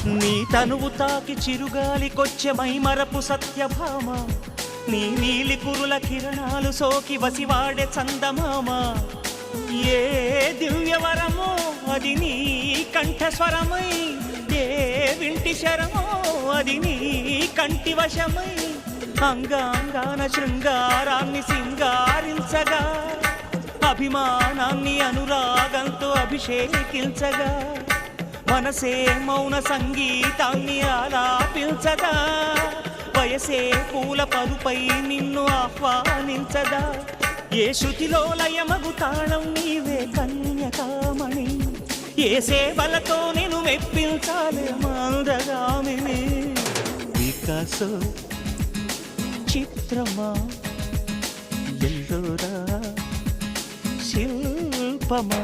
నీ తనువు తాకి చిరుగాలికొచ్చే మైమరపు సత్యభామ, నీ నీలి కురుల కిరణాలు సోకి వసివాడే చందమామ. ఏ దివ్యవరమో అది నీ కంఠస్వరమై, ఏ వింటి శరమో అది నీ కంటి వశమై, అంగాంగాన శృంగారాన్ని సింగారించగా, అభిమానాన్ని అనురాగంతో అభిషేకించగా, మనసే మౌన సంగీతాన్ని ఆలాపించదా, వయసే పూల పరుపై నిన్ను ఆహ్వానించదా. ఏ శృతిలో లయమగు తాళం నీవే కన్యకామణి, ఏ సేవలతో నేను మెప్పించాలి మందగామిని. వికాసో చిత్రమా ఎల్లోరా శిల్పమా.